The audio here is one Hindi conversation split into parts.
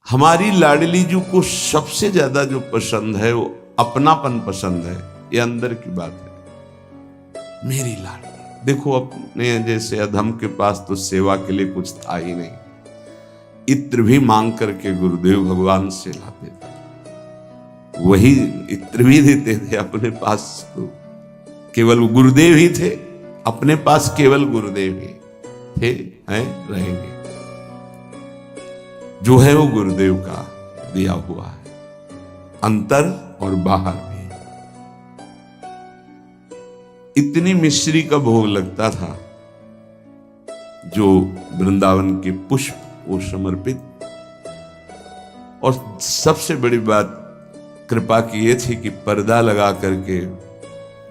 हमारी लाडली जी को सबसे ज्यादा जो पसंद है वो अपनापन पसंद है। ये अंदर की बात है। मेरी लाडली देखो, अपने जैसे अधम के पास तो सेवा के लिए कुछ था ही नहीं। इत्र भी मांग करके गुरुदेव भगवान से लाते थे, वही इत्र भी देते थे। अपने पास तो केवल गुरुदेव ही थे, अपने पास केवल गुरुदेव ही थे, हैं, रहेंगे। जो है वो गुरुदेव का दिया हुआ है, अंतर और बाहर भी। इतनी मिश्री का भोग लगता था जो वृंदावन के पुष्प को समर्पित। और सबसे बड़ी बात कृपा की ये थी कि पर्दा लगा करके,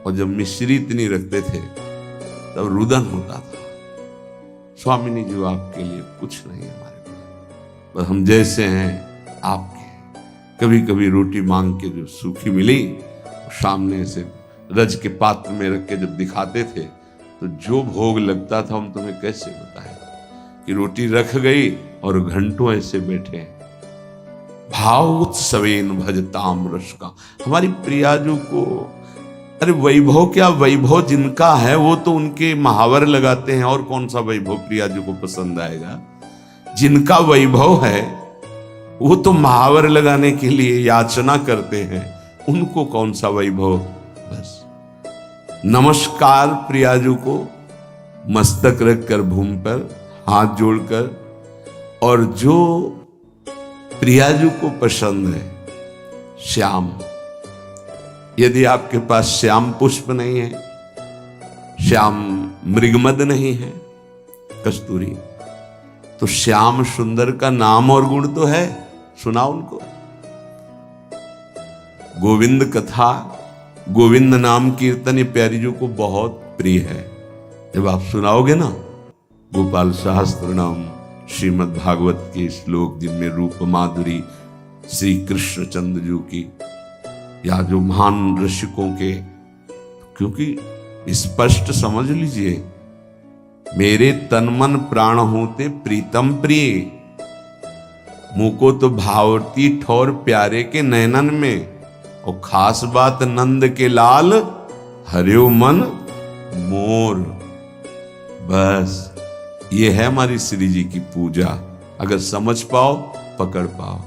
और जब मिश्री इतनी रखते थे तब रुदन होता था, स्वामिनी जी आपके लिए कुछ नहीं है हमारे पास, बस हम जैसे हैं आपके। कभी कभी रोटी मांग के जो सूखी मिली, सामने से रज के पात्र में रख के जब दिखाते थे तो जो भोग लगता था हम तुम्हें कैसे बताएं कि रोटी रख गई और घंटों ऐसे बैठे। भावोत्सवेन भजताम रस का, हमारी प्रियाजू को, अरे वैभव क्या वैभव जिनका है वो तो उनके महावर लगाते हैं, और कौन सा वैभव प्रियाजू को पसंद आएगा। जिनका वैभव है वो तो महावर लगाने के लिए याचना करते हैं, उनको कौन सा वैभव। बस नमस्कार प्रियाजू को, मस्तक रखकर भूमि पर हाथ जोड़कर। और जो प्रियाजू को पसंद है श्याम, यदि आपके पास श्याम पुष्प नहीं है, श्याम मृगमद नहीं है, कस्तूरी, तो श्याम सुंदर का नाम और गुण तो है, सुनाओ उनको। गोविंद कथा, गोविंद नाम कीर्तन ये प्यारी जी को बहुत प्रिय है। जब आप सुनाओगे ना गोपाल सहस्त्र नाम, श्रीमद् भागवत के श्लोक जिनमें रूप माधुरी श्री कृष्ण चंद्र जी की, या जो महान ऋषिकों के, क्योंकि स्पष्ट समझ लीजिए, मेरे तन मन प्राण होते प्रीतम प्रिय, मुझको तो भावती ठौर प्यारे के नैनन में, और खास बात नंद के लाल हरियो मन मोर। बस ये है हमारी श्री जी की पूजा। अगर समझ पाओ, पकड़ पाओ,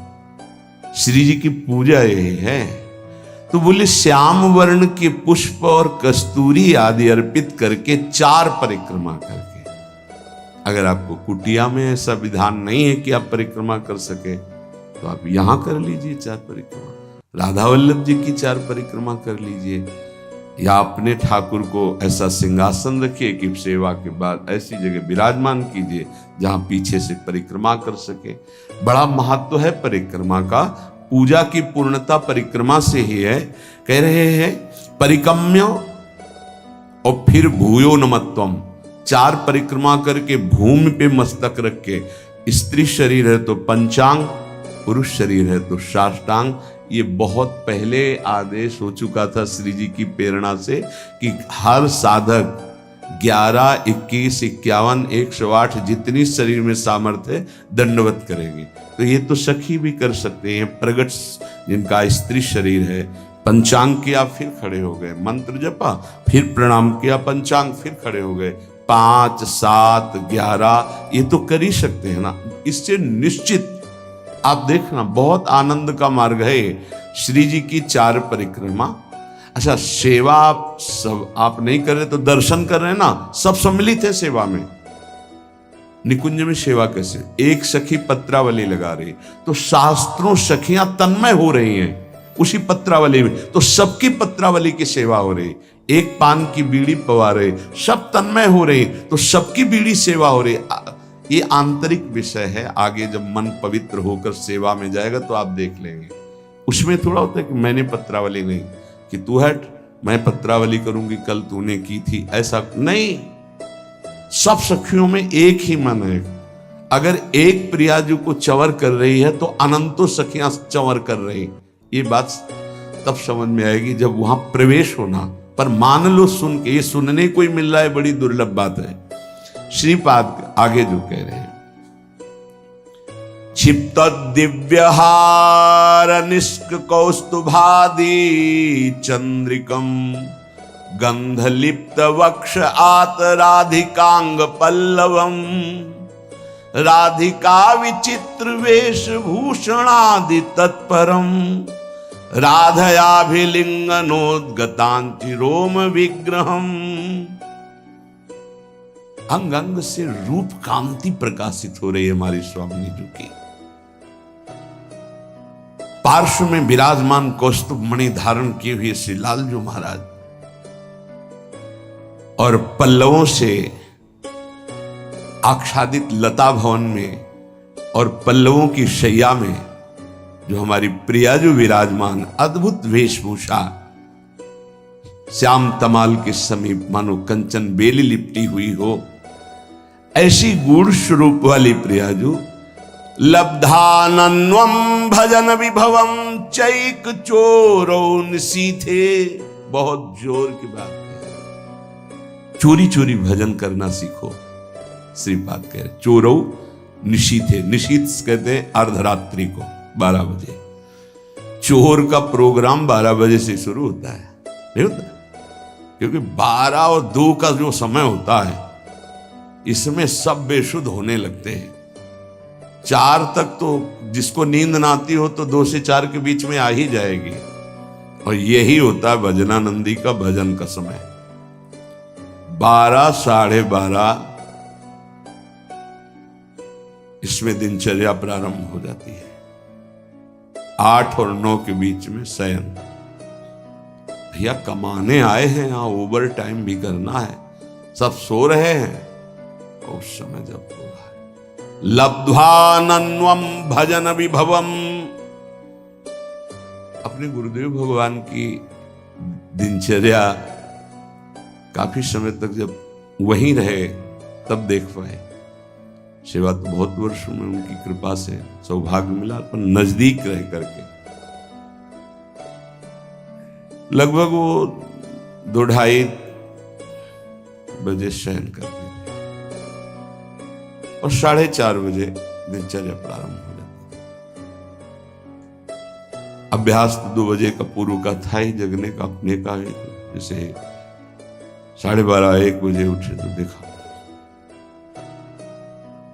श्री जी की पूजा यही है। तो बोले श्याम वर्ण के पुष्प और कस्तूरी आदि अर्पित करके 4 परिक्रमा करके। अगर आपको कुटिया में ऐसा विधान नहीं है कि आप परिक्रमा कर सके, तो आप यहां कर लीजिए 4 परिक्रमा। राधा वल्लभ जी की 4 परिक्रमा कर लीजिए, या अपने ठाकुर को ऐसा सिंहासन रखिए कि सेवा के बाद ऐसी जगह विराजमान कीजिए जहां पीछे से परिक्रमा कर सके। बड़ा महत्व है परिक्रमा का। पूजा की पूर्णता परिक्रमा से ही है। कह रहे हैं परिक्रम्य और फिर भूयो नमत्वम, 4 परिक्रमा करके भूमि पे मस्तक रख के, स्त्री शरीर है तो पंचांग, पुरुष शरीर है तो साष्टांग। ये बहुत पहले आदेश हो चुका था श्री जी की प्रेरणा से कि हर साधक 11, 21, 51, 108 जितनी शरीर में सामर्थ्य है दंडवत करेंगे। तो ये तो सखी भी कर सकते हैं। प्रगट जिनका स्त्री शरीर है, पंचांग किया फिर खड़े हो गए, मंत्र जपा फिर प्रणाम किया, पंचांग फिर खड़े हो गए, 5, 7, 11 ये तो कर ही सकते हैं ना। इससे निश्चित आप देखना बहुत आनंद का मार्ग है श्री जी की 4 परिक्रमा। अच्छा, सेवा आप नहीं कर रहे तो दर्शन कर रहे हैं ना, सब सम्मिलित है सेवा में। निकुंज में सेवा कैसे, एक सखी पत्रावली लगा रही तो शास्त्रों सखियां तन्मय हो रही हैं उसी पत्रावली में, तो सबकी पत्रावली की सेवा हो रही। एक पान की बीड़ी पवा रहे, सब तन्मय हो रही, तो सबकी बीड़ी सेवा हो रही। ये आंतरिक विषय है। आगे जब मन पवित्र होकर सेवा में जाएगा तो आप देख लेंगे। उसमें थोड़ा होता है कि मैंने पत्रावली नहीं, कि तू हट मैं पत्रावली करूंगी, कल तूने की थी, ऐसा नहीं। सब सखियों में एक ही मन है। अगर एक प्रियाजू को चंवर कर रही है तो अनंतों सखियां चंवर कर रही। ये बात तब समझ में आएगी जब वहां प्रवेश होना। पर मान लो सुन के, ये सुनने को ही मिल रहा है, बड़ी दुर्लभ बात है। श्रीपाद आगे जो कह रहे हैं, क्षिप्त दिव्यहार निष्क कौस्तुभादि चंद्रिकम गंधलिप्त वक्ष आत राधिकांग पल्लवम राधिका विचित्र वेशभूषणादि तत्परम राधयाभिलिंगनोद्गतांति रोम विग्रहम। अंग अंग से रूप कांति प्रकाशित हो रही है हमारी स्वामी जी की। पार्श्व में विराजमान कौस्तुभ मणि धारण किए हुए श्री लालजू महाराज और पल्लवों से आच्छादित लता भवन में और पल्लवों की शैया में जो हमारी प्रियाजू विराजमान, अद्भुत वेशभूषा, श्याम तमाल के समीप मानो कंचन बेली लिपटी हुई हो, ऐसी गूढ़ स्वरूप वाली प्रियाजू लब्धानन्वम भजन विभवम चैक चोरो निशीथे। बहुत जोर की बात है, चोरी चोरी भजन करना सीखो। श्रीपाद कह रहे चोरो निशीथे, निशीथ कहते हैं अर्धरात्रि को 12 बजे। चोर का प्रोग्राम 12 बजे से शुरू होता है, नहीं होता? क्योंकि 12 और 2 का जो समय होता है इसमें सब बेशुद्ध होने लगते हैं। 4 तक तो जिसको नींद ना आती हो तो 2 से 4 के बीच में आ ही जाएगी, और यही होता है भजनानंदी का भजन का समय। 12 साढ़े 12 इसमें दिनचर्या प्रारंभ हो जाती है। 8 और 9 के बीच में शयन। भैया कमाने आए हैं, यहां ओवर टाइम भी करना है, सब सो रहे हैं। उस समय जब होगा लब्ध्वानन्वम भजन विभवम। अपने गुरुदेव भगवान की दिनचर्या काफी समय तक जब वहीं रहे तब देख पाए। सेवा तो बहुत वर्षों में उनकी कृपा से सौभाग्य मिला, पर नजदीक रह करके लगभग वो 2-2:30 बजे शयन करते थे और 4:30 बजे दिनचर्या प्रारंभ हो जाती। अभ्यास तो 2 बजे का पूर्व का था ही, जगने का अपने का है। जैसे 12:30-1 बजे उठे तो देखा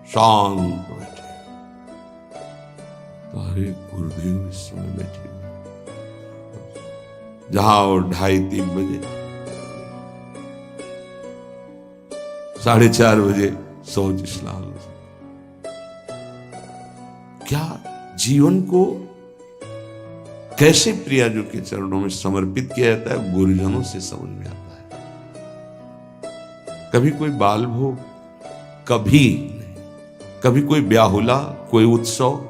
शांत बैठे, तो अरे गुरुदेव इस समय बैठे। जहां और 2:30-3 बजे, 4:30 बजे शौच स्नान। क्या जीवन को कैसे प्रियाजू के चरणों में समर्पित किया जाता है, गुरुजनों से समझ में आता है। कभी कोई बाल भोग, कभी कभी कोई ब्याहुला, कोई उत्सव,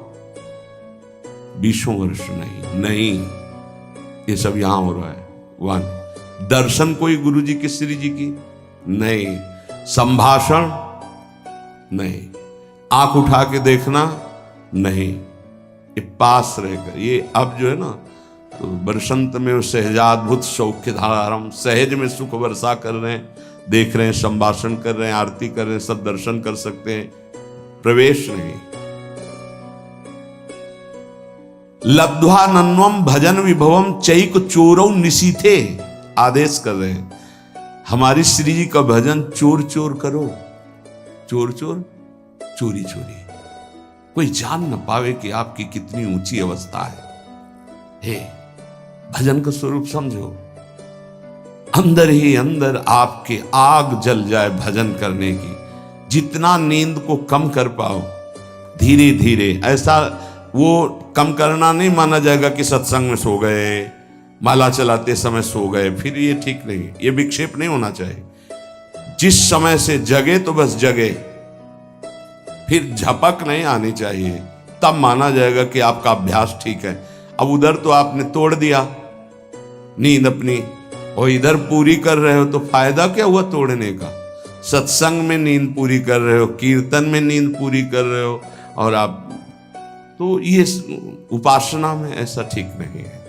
20 वर्ष नहीं, ये सब यहां हो रहा है। 1 दर्शन कोई गुरु जी की, श्री जी की नहीं, संभाषण नहीं, आंख उठा के देखना नहीं, ये पास रहकर। ये अब जो है ना, तो बरसंत में सहजाद्भुत सौख्य धारम, सहज में सुख वर्षा कर रहे हैं, देख रहे हैं, संभाषण कर रहे हैं, आरती कर रहे हैं, सब दर्शन कर सकते हैं, प्रवेश नहीं। लब्ध्वानन्वम भजन विभवम चैक चोरौ निशीथे, आदेश कर रहे हैं हमारी श्री जी का भजन चोर चोर करो, चोर चोर, चोरी चोरी, कोई जान न पावे कि आपकी कितनी ऊंची अवस्था है। हे भजन का स्वरूप समझो, अंदर ही अंदर आपके आग जल जाए भजन करने की। जितना नींद को कम कर पाओ धीरे धीरे, ऐसा वो कम करना नहीं माना जाएगा कि सत्संग में सो गए, माला चलाते समय सो गए, फिर ये ठीक नहीं, ये विक्षेप नहीं होना चाहिए। जिस समय से जगे तो बस जगे, फिर झपक नहीं आनी चाहिए, तब माना जाएगा कि आपका अभ्यास ठीक है। अब उधर तो आपने तोड़ दिया नींद अपनी, और इधर पूरी कर रहे हो, तो फायदा क्या हुआ तोड़ने का। सत्संग में नींद पूरी कर रहे हो, कीर्तन में नींद पूरी कर रहे हो, और आप तो ये उपासना में ऐसा ठीक नहीं है।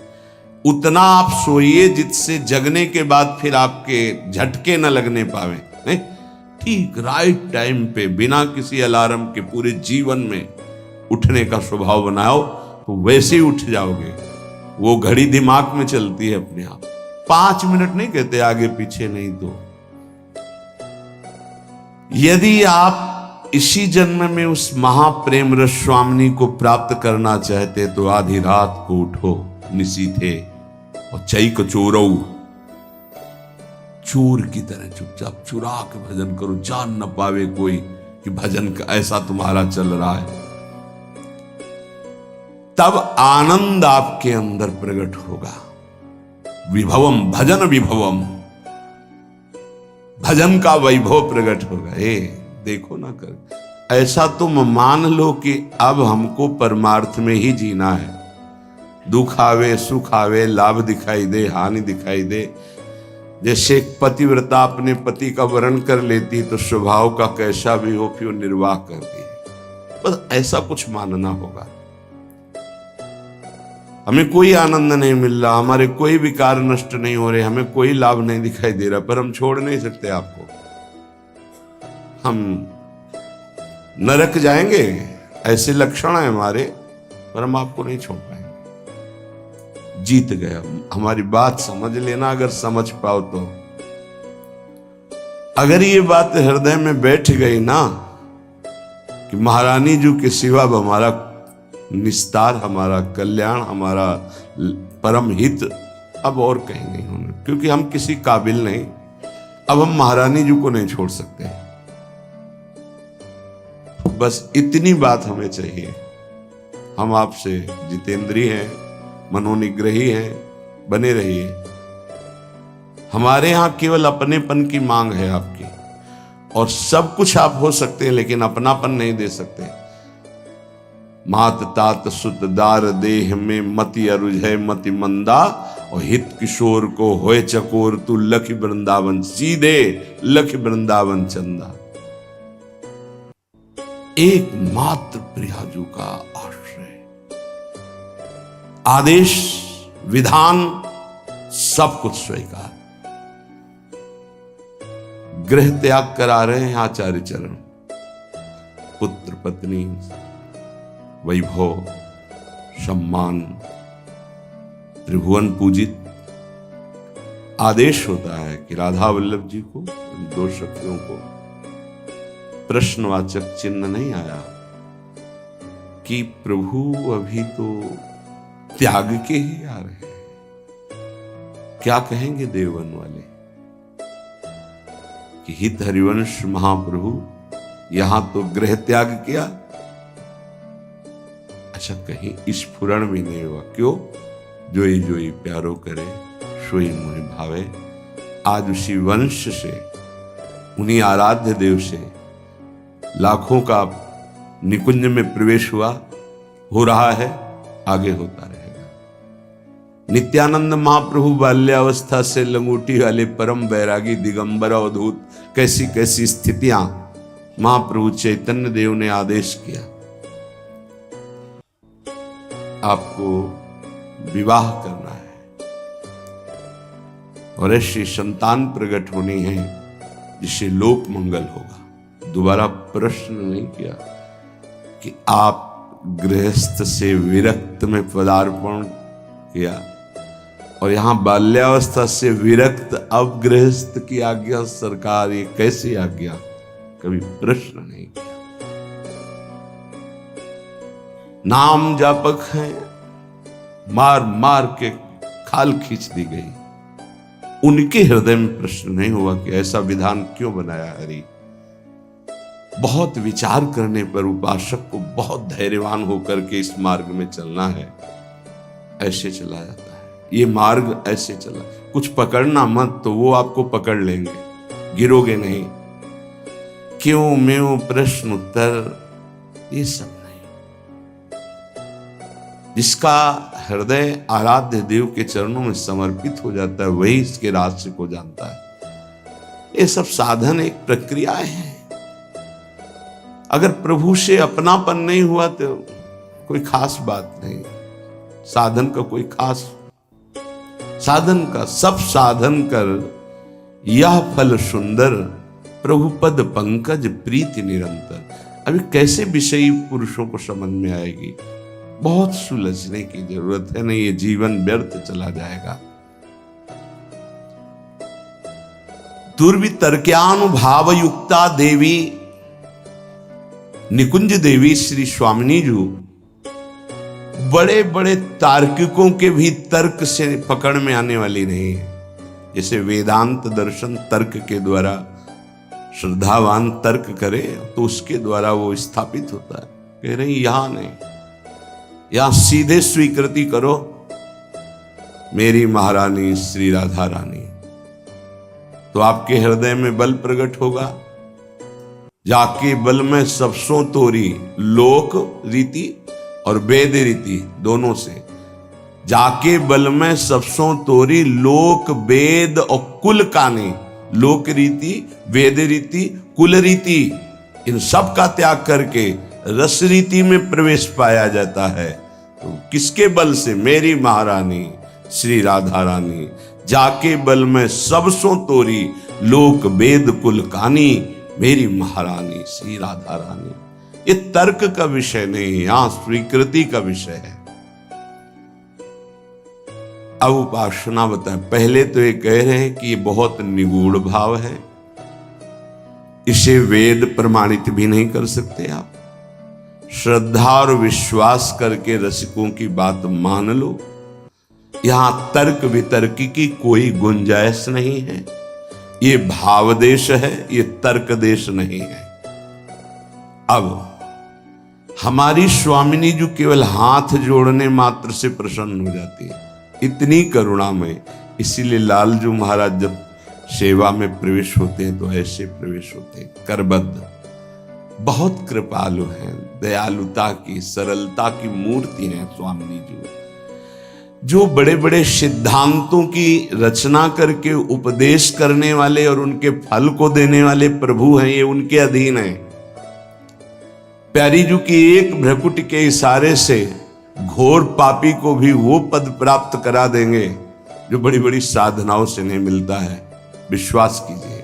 उतना आप सोइए जिससे जगने के बाद फिर आपके झटके न लगने पावे, नहीं ठीक राइट टाइम पे, बिना किसी अलार्म के पूरे जीवन में उठने का स्वभाव बनाओ तो वैसे ही उठ जाओगे। वो घड़ी दिमाग में चलती है अपने आप, 5 मिनट नहीं कहते, आगे पीछे नहीं। तो यदि आप इसी जन्म में उस महाप्रेम रस स्वामिनी को प्राप्त करना चाहते तो आधी रात को उठो निशीथे और चैक चोरऊ, चोर की तरह चुपचाप चुरा के भजन करो, जान न पावे कोई कि भजन का ऐसा तुम्हारा चल रहा है। तब आनंद आपके अंदर प्रकट होगा। विभवम भजन विभवम, भजन का वैभव प्रकट होगा। देखो ना कर, ऐसा तुम मान लो कि अब हमको परमार्थ में ही जीना है। दुख आवे सुख आवे, लाभ दिखाई दे हानि दिखाई दे, जैसे एक पतिव्रता अपने पति का वर्ण कर लेती तो स्वभाव का कैसा भी हो फिर निर्वाह करती है। बस ऐसा कुछ मानना होगा। हमें कोई आनंद नहीं मिल रहा, हमारे कोई विकार नष्ट नहीं हो रहे, हमें कोई लाभ नहीं दिखाई दे रहा, पर हम छोड़ नहीं सकते आपको। हम नरक जाएंगे ऐसे लक्षण है हमारे, पर हम आपको नहीं छोड़ पाएंगे। जीत गए। हमारी बात समझ लेना, अगर समझ पाओ तो। अगर ये बात हृदय में बैठ गई ना कि महारानी जी के सिवा हमारा निस्तार, हमारा कल्याण, हमारा परम हित अब और कहीं नहीं होना, क्योंकि हम किसी काबिल नहीं, अब हम महारानी जी को नहीं छोड़ सकते। बस इतनी बात हमें चाहिए। हम आपसे जितेंद्रिय हैं, मनोनिग्रही हैं, बने रहिए। हमारे यहां केवल अपनेपन की मांग है आपकी, और सब कुछ आप हो सकते हैं लेकिन अपनापन नहीं दे सकते। मात तात सुत दार देह में मति अरुझय मति मंदा, और हित किशोर को होए चकोर तू लख वृंदावन, सीधे लख वृंदावन चंदा। एकमात्र प्रियाजू का आश्रय, आदेश विधान सब कुछ स्वीकार। गृह त्याग करा रहे हैं आचार्य चरण। पुत्र पत्नी वैभव सम्मान त्रिभुवन पूजित। आदेश होता है कि राधा वल्लभ जी को, दो सखियों को प्रश्नवाचक चिन्ह नहीं आया कि प्रभु अभी तो त्याग के ही आ रहे हैं, क्या कहेंगे देववन वाले कि हित हरिवंश महाप्रभु यहां तो गृह त्याग किया। अच्छा, कहीं स्फुरण भी नहीं हुआ। क्यों? जोई जोई प्यारो करे सोई मोहि भावे। आज उसी वंश से, उन्हीं आराध्य देव से लाखों का निकुंज में प्रवेश हुआ, हो रहा है, आगे होता रहेगा। नित्यानंद महाप्रभु बाल्यावस्था से लंगोटी वाले परम बैरागी दिगंबर अवधूत, कैसी कैसी स्थितियां महाप्रभु चैतन्य देव ने आदेश किया, आपको विवाह करना है और ऐसी संतान प्रकट होनी है जिससे लोक मंगल होगा। दोबारा प्रश्न नहीं किया कि आप गृहस्थ से विरक्त में पदार्पण किया और यहां बाल्यावस्था से विरक्त अब गृहस्थ की आज्ञा सरकार, ये कैसी आज्ञा? कभी प्रश्न नहीं किया। नाम जापक हैं, मार मार के खाल खींच दी गई, उनके हृदय में प्रश्न नहीं हुआ कि ऐसा विधान क्यों बनाया हरि। बहुत विचार करने पर उपासक को बहुत धैर्यवान होकर के इस मार्ग में चलना है, ऐसे चला जाता है। ये मार्ग ऐसे चला, कुछ पकड़ना मत तो वो आपको पकड़ लेंगे, गिरोगे नहीं। क्यों म्यों प्रश्न उत्तर ये सब नहीं। जिसका हृदय आराध्य देव के चरणों में समर्पित हो जाता है वही इसके रहस्य को जानता है। ये सब साधन एक प्रक्रियाएं हैं। अगर प्रभु से अपनापन नहीं हुआ तो कोई खास बात नहीं। साधन का कोई खास, साधन का सब साधन कर यह फल सुंदर, प्रभु पद पंकज प्रीति निरंतर। अभी कैसे विषयी पुरुषों को समझ में आएगी? बहुत सुलझने की जरूरत है, नहीं ये जीवन व्यर्थ चला जाएगा। दुर्वितर्क्यानुभाव युक्ता देवी निकुंज देवी श्री स्वामिनी जी बड़े बड़े तार्किकों के भी तर्क से पकड़ में आने वाली नहीं है। जैसे वेदांत दर्शन तर्क के द्वारा श्रद्धावान तर्क करे तो उसके द्वारा वो स्थापित होता है। कह रही यहां नहीं, यहां सीधे स्वीकृति करो मेरी महारानी श्री राधा रानी, तो आपके हृदय में बल प्रकट होगा। जाके बल में सबसों तोरी लोक रीति और वेद रीति दोनों से, जाके बल में सबसों तोरी लोक वेद और कुल कानी, लोक रीति वेद रीति कुल रीति, इन सब का त्याग करके रस रीति में प्रवेश पाया जाता है। तो किसके बल से? मेरी महारानी श्री राधा रानी। जाके बल में सबसों तोरी लोक वेद कुल कानी, मेरी महारानी श्री राधा रानी। ये तर्क का विषय नहीं, यहां स्वीकृति का विषय है। अब उपासना बताएं। पहले तो ये कह रहे हैं कि ये बहुत निगूढ़ भाव है, इसे वेद प्रमाणित भी नहीं कर सकते आप। श्रद्धा और विश्वास करके रसिकों की बात मान लो। यहां तर्क वितर्क की कोई गुंजाइश नहीं है। ये भाव देश है, ये तर्क देश नहीं है। अब हमारी स्वामिनी जो केवल हाथ जोड़ने मात्र से प्रसन्न हो जाती है, इतनी करुणा में। इसीलिए लालजू महाराज जब सेवा में प्रवेश होते हैं तो ऐसे प्रवेश होते हैं, करबद्ध। बहुत कृपालु हैं, दयालुता की सरलता की मूर्ति हैं स्वामिनी जी। जो बड़े बड़े सिद्धांतों की रचना करके उपदेश करने वाले और उनके फल को देने वाले प्रभु हैं, ये उनके अधीन हैं। प्यारी जी की एक भ्रकुटी के इशारे से घोर पापी को भी वो पद प्राप्त करा देंगे जो बड़ी बड़ी साधनाओं से नहीं मिलता है। विश्वास कीजिए,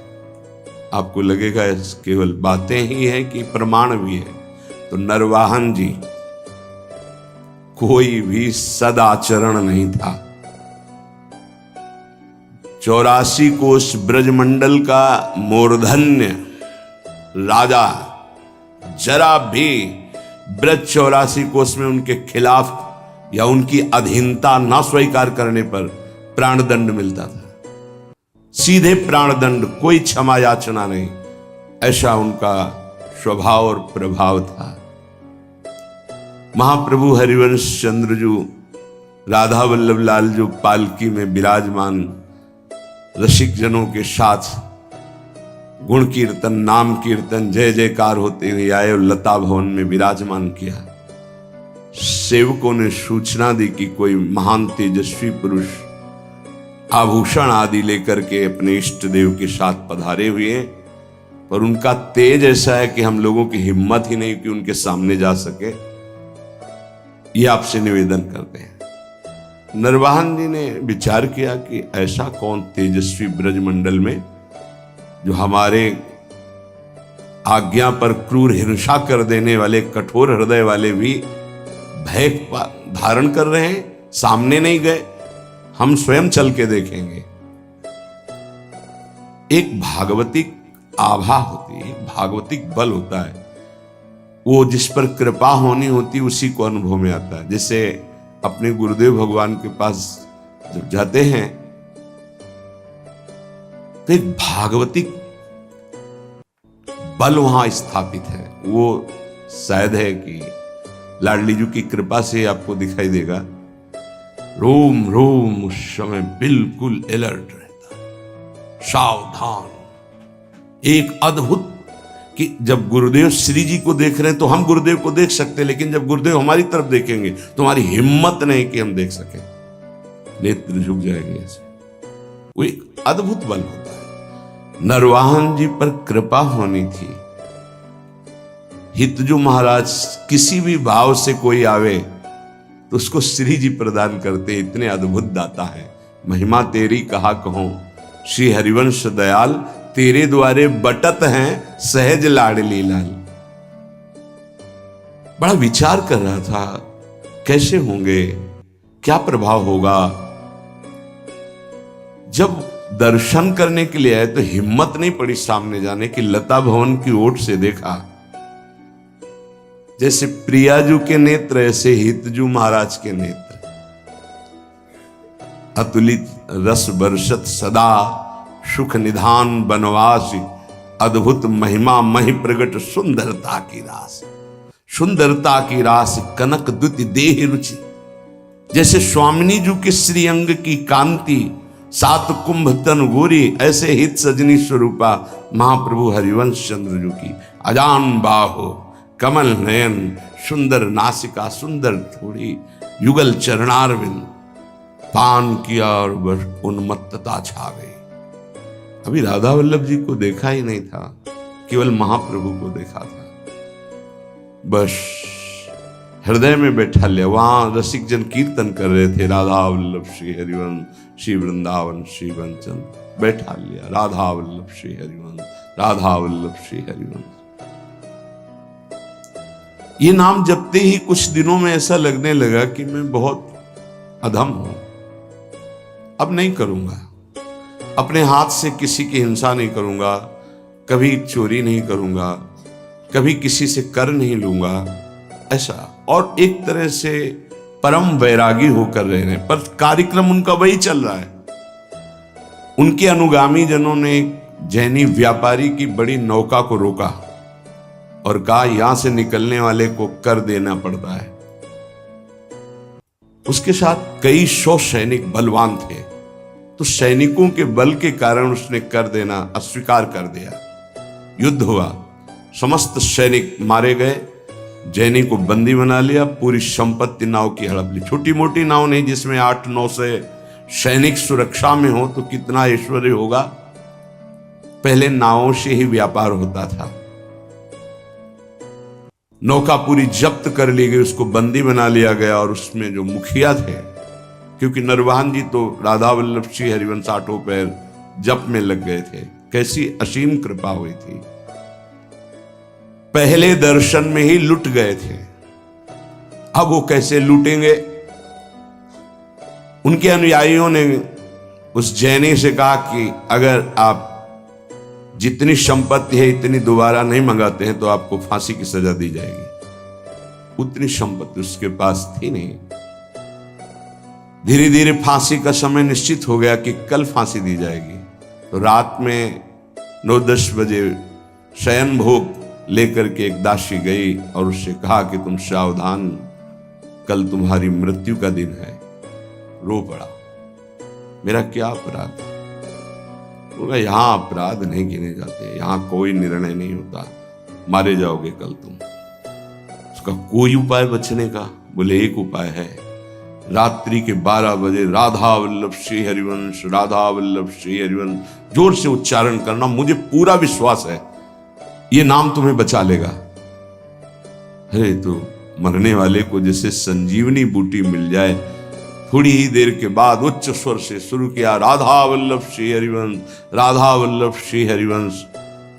आपको लगेगा केवल बातें ही हैं कि प्रमाण भी है। तो नरवाहन जी कोई भी सदाचरण नहीं था। 84 कोष ब्रजमंडल का मूर्धन्य राजा जरा भी ब्रज 84 कोष में उनके खिलाफ या उनकी अधीनता न स्वीकार करने पर प्राणदंड मिलता था। सीधे प्राणदंड, कोई क्षमा याचना नहीं, ऐसा उनका स्वभाव और प्रभाव था। महाप्रभु हरिवंश चंद्र जो राधा वल्लभ लाल जो पालकी में विराजमान रसिक जनों के साथ गुण कीर्तन नाम कीर्तन जय जयकार होते हुए आए और लता भवन में विराजमान किया। सेवकों ने सूचना दी कि कोई महान तेजस्वी पुरुष आभूषण आदि लेकर के अपने इष्ट देव के साथ पधारे हुए हैं, पर उनका तेज ऐसा है कि हम लोगों की हिम्मत ही नहीं कि उनके सामने जा सके। ये आपसे निवेदन करते हैं। नरवाहन जी ने विचार किया कि ऐसा कौन तेजस्वी ब्रजमंडल में जो हमारे आज्ञा पर क्रूर हिंसा कर देने वाले कठोर हृदय वाले भी भय धारण कर रहे हैं, सामने नहीं गए, हम स्वयं चल के देखेंगे। एक भागवतिक आभा होती है, भागवतिक बल होता है, वो जिस पर कृपा होनी होती उसी को अनुभव में आता है। जैसे अपने गुरुदेव भगवान के पास जब जाते हैं तो एक भागवतिक बल वहां स्थापित है। वो शायद है कि लाडली जी की कृपा से आपको दिखाई देगा। रोम रोम उस समय बिल्कुल अलर्ट रहता, सावधान। एक अद्भुत कि जब गुरुदेव श्री जी को देख रहे हैं तो हम गुरुदेव को देख सकते हैं, लेकिन जब गुरुदेव हमारी तरफ देखेंगे तो हमारी हिम्मत नहीं कि हम देख सकें, नेत्र झुक जाएंगे ऐसे। वो एक अद्भुत बल होता है। नरवाहन जी पर कृपा होनी थी। हितजू महाराज किसी भी भाव से कोई आवे तो उसको श्री जी प्रदान करते, इतने अद्भुत दाता है। महिमा तेरी कहा कहूं, श्री हरिवंश दयाल तेरे द्वारे बटत हैं सहज लाडली लाल। बड़ा विचार कर रहा था कैसे होंगे, क्या प्रभाव होगा। जब दर्शन करने के लिए आए तो हिम्मत नहीं पड़ी सामने जाने की। लता भवन की ओट से देखा, जैसे प्रियाजू के नेत्र ऐसे हितजू महाराज के नेत्र, अतुलित रस बरसत सदा, सुख निधान बनवासी, अद्भुत महिमा महि प्रगट सुंदरता की रास। सुंदरता की रास कनक दुति देह रुचि, जैसे स्वामिनी जू के श्री अंग की कांति, सात कुंभ तन गोरी, ऐसे हित सजनी स्वरूपा महाप्रभु हरिवंश चंद्र जू की। अजान बाहो कमल नयन, सुंदर नासिका सुंदर थोड़ी, युगल चरणारविंद, पान किया और बस उन्मत्तता छा गई। अभी राधा वल्लभ जी को देखा ही नहीं था, केवल महाप्रभु को देखा था। बस हृदय में बैठा लिया। वहां रसिक जन कीर्तन कर रहे थे, राधा वल्लभ श्री हरिवंश श्री वृंदावन श्री वंचन। बैठा लिया, राधा वल्लभ श्री हरिवंश, राधा वल्लभ श्री हरिवंश। ये नाम जपते ही कुछ दिनों में ऐसा लगने लगा कि मैं बहुत अधम हूं, अब नहीं करूंगा, अपने हाथ से किसी की हिंसा नहीं करूंगा, कभी चोरी नहीं करूंगा, कभी किसी से कर नहीं लूंगा, ऐसा। और एक तरह से परम वैरागी होकर रह रहे हैं, पर कार्यक्रम उनका वही चल रहा है। उनके अनुगामी जनों ने जैनी व्यापारी की बड़ी नौका को रोका और कहा यहां से निकलने वाले को कर देना पड़ता है। उसके साथ कई 100 सैनिक बलवान थे, तो सैनिकों के बल के कारण उसने कर देना अस्वीकार कर दिया। युद्ध हुआ, समस्त सैनिक मारे गए, जैनी को बंदी बना लिया, पूरी संपत्ति नाव की हड़प ली। छोटी मोटी नाव नहीं जिसमें 8-9 से सैनिक सुरक्षा में हो तो कितना ऐश्वर्य होगा। पहले नावों से ही व्यापार होता था। नौका पूरी जब्त कर ली गई, उसको बंदी बना लिया गया। और उसमें जो मुखिया थे, क्योंकि नरवाहन जी तो राधा वल्लभ श्री हरिवंश आठों पैर जप में लग गए थे, कैसी असीम कृपा हुई थी। पहले दर्शन में ही लुट गए थे, अब वो कैसे लूटेंगे। उनके अनुयायियों ने उस जैनी से कहा कि अगर आप जितनी संपत्ति है इतनी दोबारा नहीं मंगाते हैं तो आपको फांसी की सजा दी जाएगी। उतनी संपत्ति उसके पास थी नहीं। धीरे धीरे फांसी का समय निश्चित हो गया कि कल फांसी दी जाएगी। तो रात में 9-10 बजे शयन भोग लेकर के एक दासी गई और उससे कहा कि तुम सावधान, कल तुम्हारी मृत्यु का दिन है। रो पड़ा, मेरा क्या अपराध। बोला यहां अपराध नहीं गिने जाते, यहां कोई निर्णय नहीं होता, मारे जाओगे कल तुम। उसका कोई उपाय बचने का? बोले एक उपाय है, रात्रि के 12 बजे राधा वल्लभ श्री हरिवंश, राधा वल्लभ श्री हरिवंश जोर से उच्चारण करना, मुझे पूरा विश्वास है ये नाम तुम्हें बचा लेगा। अरे तो मरने वाले को जैसे संजीवनी बूटी मिल जाए। थोड़ी ही देर के बाद उच्च स्वर से शुरू किया, राधा वल्लभ श्री हरिवंश, राधा वल्लभ श्री हरिवंश।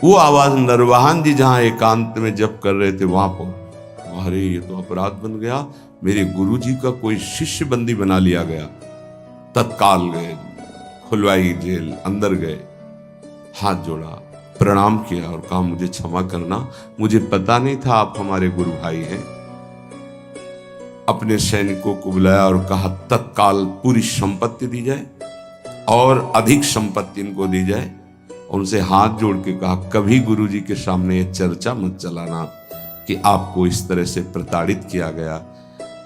वो आवाज नरवाहन जी जहां एकांत में जप कर रहे थे वहां पर। अरे ये तो अपराध बन गया, मेरे गुरु जी का कोई शिष्य बंदी बना लिया गया। तत्काल गए, खुलवाई जेल, अंदर गए, हाथ जोड़ा, प्रणाम किया और कहा मुझे क्षमा करना, मुझे पता नहीं था आप हमारे गुरु भाई हैं। अपने सैनिकों को बुलाया और कहा तत्काल पूरी संपत्ति दी जाए और अधिक संपत्ति इनको दी जाए। उनसे हाथ जोड़ के कहा कभी गुरु जी के सामने ये चर्चा मत चलाना कि आपको इस तरह से प्रताड़ित किया गया।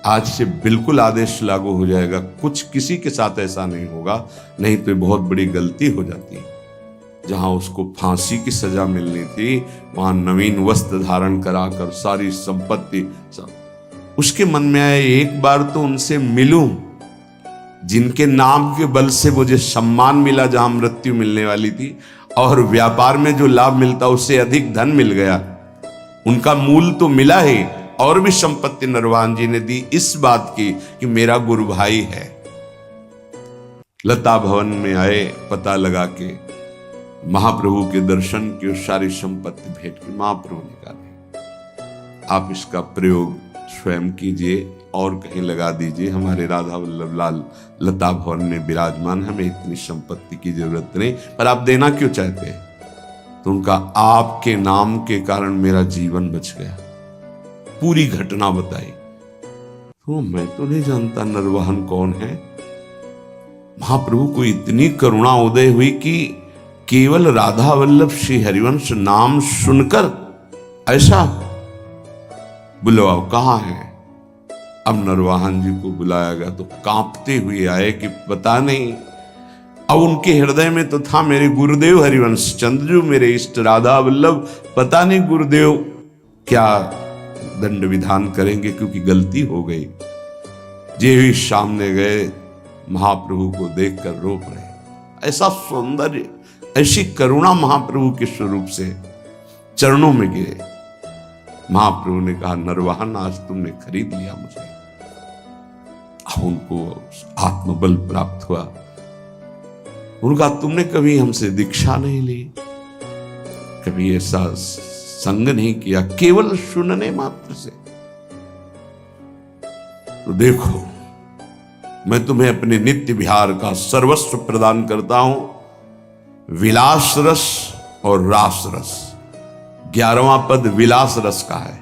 आज से बिल्कुल आदेश लागू हो जाएगा, कुछ किसी के साथ ऐसा नहीं होगा, नहीं तो बहुत बड़ी गलती हो जाती। जहां उसको फांसी की सजा मिलनी थी वहां नवीन वस्त्र धारण कराकर सारी संपत्ति सब। उसके मन में आया एक बार तो उनसे मिलूं, जिनके नाम के बल से मुझे सम्मान मिला जहां मृत्यु मिलने वाली थी, और व्यापार में जो लाभ मिलता उससे अधिक धन मिल गया। उनका मूल तो मिला ही, और भी संपत्ति नरवाहन जी ने दी इस बात की कि मेरा गुरु भाई है। लता भवन में आए, पता लगा के महाप्रभु के दर्शन की सारी संपत्ति भेंट की। महाप्रभु ने कहा आप इसका प्रयोग स्वयं कीजिए और कहीं लगा दीजिए। हमारे राधा वल्लभ लाल लता भवन में विराजमान, हमें इतनी संपत्ति की जरूरत नहीं, पर आप देना क्यों चाहते हैं? तो उनका आपके नाम के कारण मेरा जीवन बच गया। पूरी घटना बताई। तो मैं तो नहीं जानता नरवाहन कौन है। महाप्रभु को इतनी करुणा उदय हुई कि केवल राधा वल्लभ श्री हरिवंश नाम सुनकर ऐसा बुलवाओ कहाँ है। अब नरवाहन जी को बुलाया गया तो कांपते हुए आए कि पता नहीं। अब उनके हृदय में तो था मेरे गुरुदेव हरिवंश चंद्रजू मेरे इष्ट राधा वल्लभ, पता नहीं गुरुदेव क्या दंड विधान करेंगे क्योंकि गलती हो गई। जे भी सामने गए महाप्रभु को देखकर रो पड़े। ऐसा सौंदर्य, ऐसी करुणा महाप्रभु के स्वरूप से चरणों में गिरे। महाप्रभु ने कहा नरवाहन आज तुमने खरीद लिया मुझे। अब उनको आत्मबल प्राप्त हुआ। उनका तुमने कभी हमसे दीक्षा नहीं ली, कभी ऐसा संग नहीं किया, केवल सुनने मात्र से। तो देखो मैं तुम्हें अपने नित्य विहार का सर्वस्व प्रदान करता हूं, विलास रस और रास रस। 11वां पद विलास रस का है।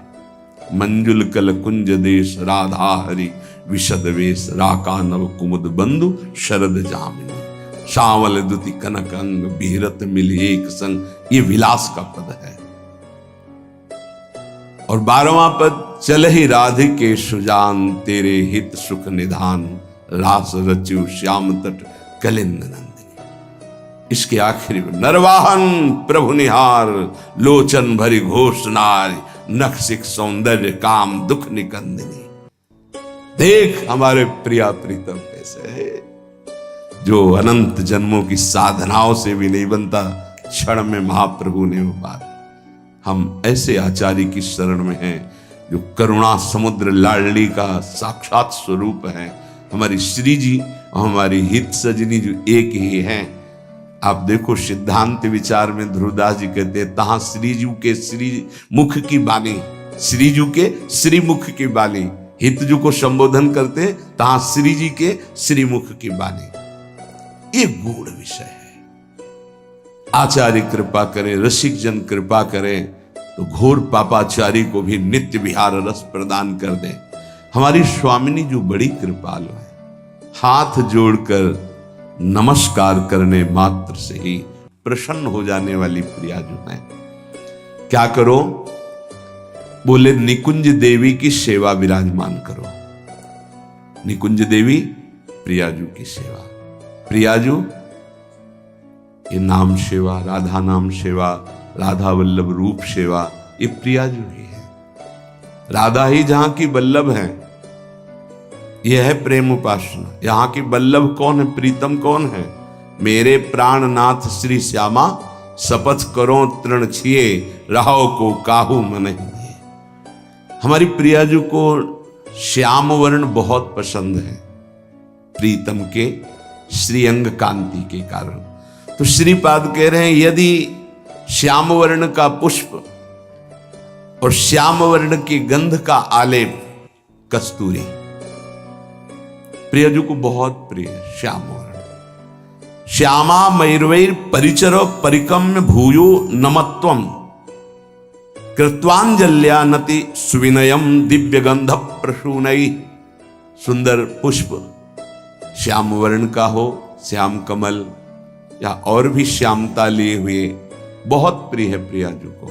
मंजुल कल कुंज देश राधा हरि विशद वेश, राका नव कुमुद बंधु शरद जामिनी, सावल दुति कनक अंग बीरत मिल एक संग। ये विलास का पद है। और 12वां पद चल ही राधिके सुजान, तेरे हित सुख निधान, रास रचु श्याम तट कलिंद नंदिनी। इसके आखिरी में नरवाहन प्रभु निहार, लोचन भरी घोषणार, नक्सिक सौंदर्य काम दुख निकंदिनी। देख हमारे प्रिया प्रीतम कैसे है, जो अनंत जन्मों की साधनाओं से भी नहीं बनता, क्षण में महाप्रभु ने वो बात। हम ऐसे आचार्य की शरण में हैं जो करुणा समुद्र लाडली का साक्षात स्वरूप है। हमारी श्री जी और हमारी हित सजनी जो एक ही हैं। आप देखो सिद्धांत विचार में ध्रुवदास जी कहते हैं तहां श्रीजू के श्री मुख की बानी, श्रीजू के श्री मुख की बानी। हितजू को संबोधन करते तहां श्री जी के श्री मुख की बानी। ये गूढ़ विषय है। आचार्य कृपा करें, रसिक जन कृपा करें तो घोर पापाचारी को भी नित्य विहार रस प्रदान कर दें। हमारी स्वामिनी जो बड़ी कृपालु है, हाथ जोड़कर नमस्कार करने मात्र से ही प्रसन्न हो जाने वाली प्रिया जो है। क्या करो? बोले निकुंज देवी की सेवा विराजमान करो। निकुंज देवी प्रियाजू की सेवा। प्रियाजू ये नाम सेवा, राधा नाम सेवा, राधा वल्लभ रूप सेवा, ये प्रियाजू ही है। राधा ही जहां की वल्लभ है, यह है प्रेम उपासना। यहां की वल्लभ कौन है, प्रीतम कौन है? मेरे प्राणनाथ श्री श्यामा, शपथ करो तृण छिए, रहो को काहू मन। हमारी प्रियाजू को श्याम वर्ण बहुत पसंद है, प्रीतम के श्रीअंग कांति के कारण। तो श्रीपाद कह रहे हैं यदि श्याम वर्ण का पुष्प और श्याम वर्ण की गंध का आलेप कस्तूरी प्रियजू को बहुत प्रिय है। श्याम वर्ण श्यामा मयूरवैर परिचरो परिकम्य भूयो नमत्वम, कृत्वांजल्यानति सुविनयम दिव्य गंध प्रसूनई। सुंदर पुष्प श्याम वर्ण का हो, श्याम कमल या और भी श्यामता लिए हुए बहुत प्रिय है प्रियाजू को।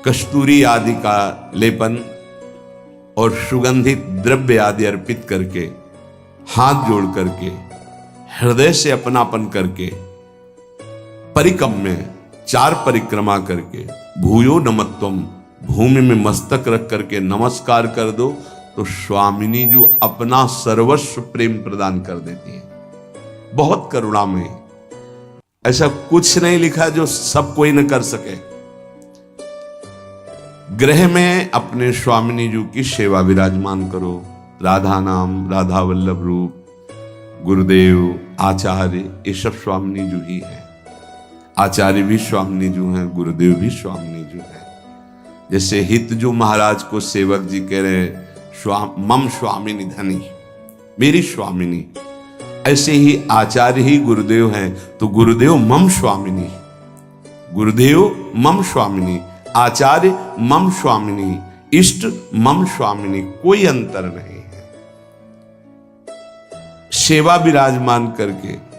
कस्तूरी आदि का लेपन और सुगंधित द्रव्य आदि अर्पित करके, हाथ जोड़ करके, हृदय से अपनापन करके, परिकम में 4 परिक्रमा करके, भूयो नमत्वम, भूमि में मस्तक रख करके नमस्कार कर दो तो स्वामिनी जो अपना सर्वस्व प्रेम प्रदान कर देती है। बहुत करुणामय। ऐसा कुछ नहीं लिखा जो सब कोई न कर सके। गृह में अपने स्वामिनी जी की सेवा विराजमान करो। राधा नाम, राधा वल्लभ रूप, गुरुदेव, आचार्य, ये सब स्वामिनी जी ही है। आचार्य भी स्वामिनी जी हैं, गुरुदेव भी स्वामिनी जी हैं। जैसे हित जो महाराज को सेवक जी कह रहे मम स्वामिनी धनी, मेरी स्वामिनी, ऐसे ही आचार्य ही गुरुदेव हैं, तो गुरुदेव मम स्वामिनी, गुरुदेव मम स्वामिनी, आचार्य मम स्वामिनी, इष्ट मम स्वामिनी, कोई अंतर नहीं है। सेवा विराजमान करके